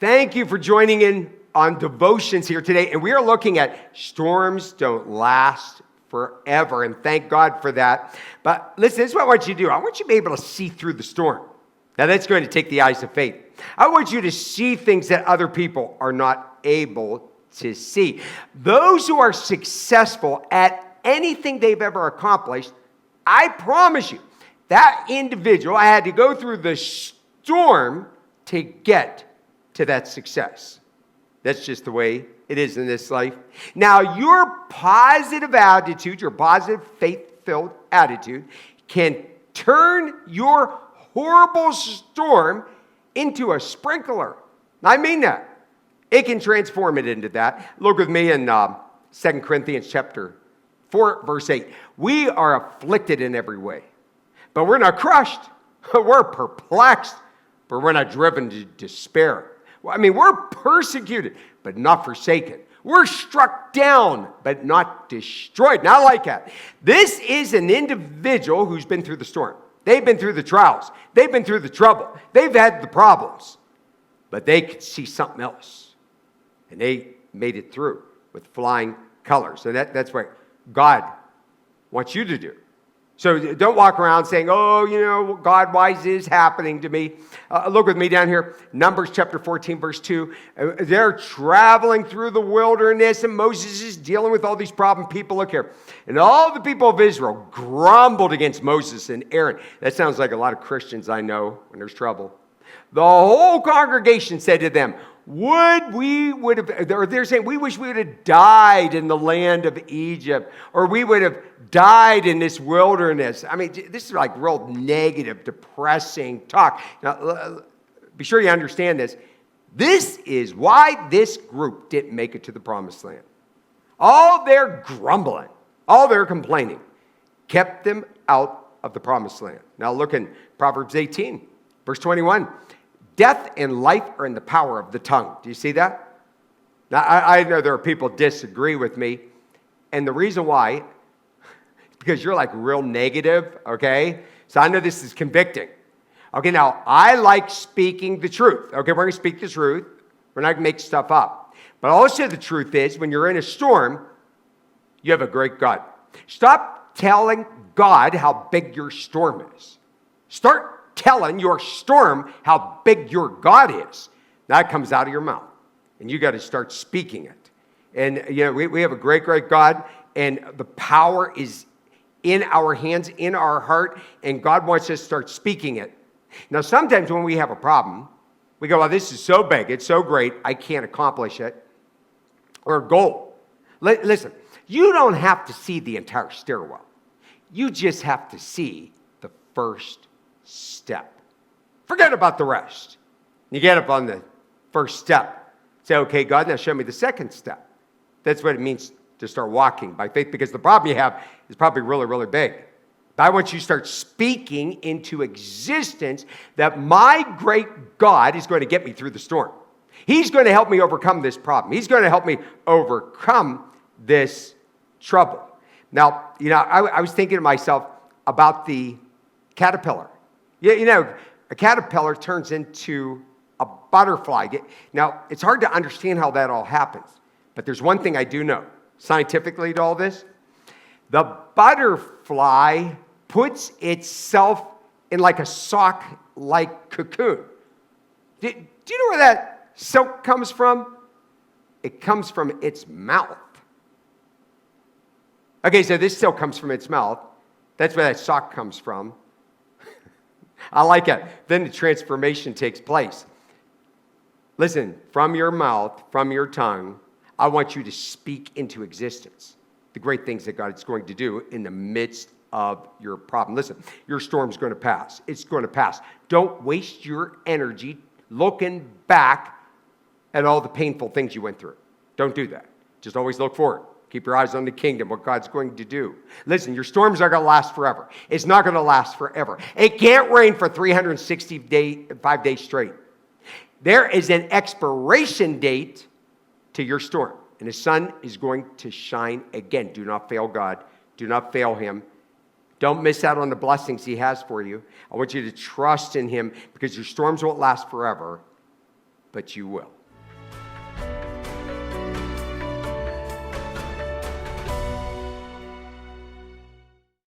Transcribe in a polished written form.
Thank you for joining in on devotions here today. And we are looking at storms don't last forever. And thank God for that. But listen, this is what I want you to do. I want you to be able to see through the storm. Now, that's going to take the eyes of faith. I want you to see things that other people are not able to see. Those who are successful at anything they've ever accomplished, I promise you, that individual had to go through the storm to get to that success. That's just the way it is in this life. Now, your positive attitude, your positive faith-filled attitude can turn your horrible storm into a sprinkler. I mean that. It can transform it into that. Look with me in 2 Corinthians chapter 4, verse 8. We are afflicted in every way, but we're not crushed. We're perplexed, but we're not driven to despair. I mean, we're persecuted, but not forsaken. We're struck down, but not destroyed. Now, I like that. This is an individual who's been through the storm. They've been through the trials. They've been through the trouble. They've had the problems. But they could see something else. And they made it through with flying colors. And that's what God wants you to do. So don't walk around saying, oh, God, why is this happening to me? Look with me down here. Numbers chapter 14, verse 2. They're traveling through the wilderness, and Moses is dealing with all these problem people. Look here. And all the people of Israel grumbled against Moses and Aaron. That sounds like a lot of Christians I know when there's trouble. The whole congregation said to them, they're saying, we wish we would have died in the land of Egypt, or we would have died in this wilderness. I mean, this is like real negative, depressing talk. Now, be sure you understand this. This is why this group didn't make it to the promised land. All their grumbling, all their complaining kept them out of the promised land. Now look in Proverbs 18, verse 21. Death and life are in the power of the tongue. Do you see that? Now, I know there are people disagree with me. And the reason why is because you're like real negative, okay? So I know this is convicting. Okay, now, I like speaking the truth. Okay, we're going to speak the truth. We're not going to make stuff up. But also the truth is, when you're in a storm, you have a great God. Stop telling God how big your storm is. Start telling your storm how big your God is. That comes out of your mouth. And you got to start speaking it. And, we have a great, great God. And the power is in our hands, in our heart. And God wants us to start speaking it. Now, sometimes when we have a problem, we go, well, this is so big. It's so great. I can't accomplish it. Or a goal. Listen, you don't have to see the entire stairwell. You just have to see the first step. Forget about the rest. You get up on the first step. Say, okay, God, now show me the second step. That's what it means to start walking by faith, because the problem you have is probably really, really big. But I want you to start speaking into existence that my great God is going to get me through the storm. He's going to help me overcome this problem. He's going to help me overcome this trouble. Now, I was thinking to myself about the caterpillar. A caterpillar turns into a butterfly. Now, it's hard to understand how that all happens. But there's one thing I do know, scientifically to all this. The butterfly puts itself in like a sock-like cocoon. Do you know where that silk comes from? It comes from its mouth. Okay, so this silk comes from its mouth. That's where that sock comes from. I like it. Then the transformation takes place. Listen, from your mouth, from your tongue, I want you to speak into existence the great things that God is going to do in the midst of your problem. Listen, your storm's going to pass. It's going to pass. Don't waste your energy looking back at all the painful things you went through. Don't do that. Just always look forward. Keep your eyes on the kingdom, what God's going to do. Listen, your storms are going to last forever. It's not going to last forever. It can't rain for 365 days straight. There is an expiration date to your storm, and the sun is going to shine again. Do not fail God. Do not fail Him. Don't miss out on the blessings He has for you. I want you to trust in Him, because your storms won't last forever. but you will.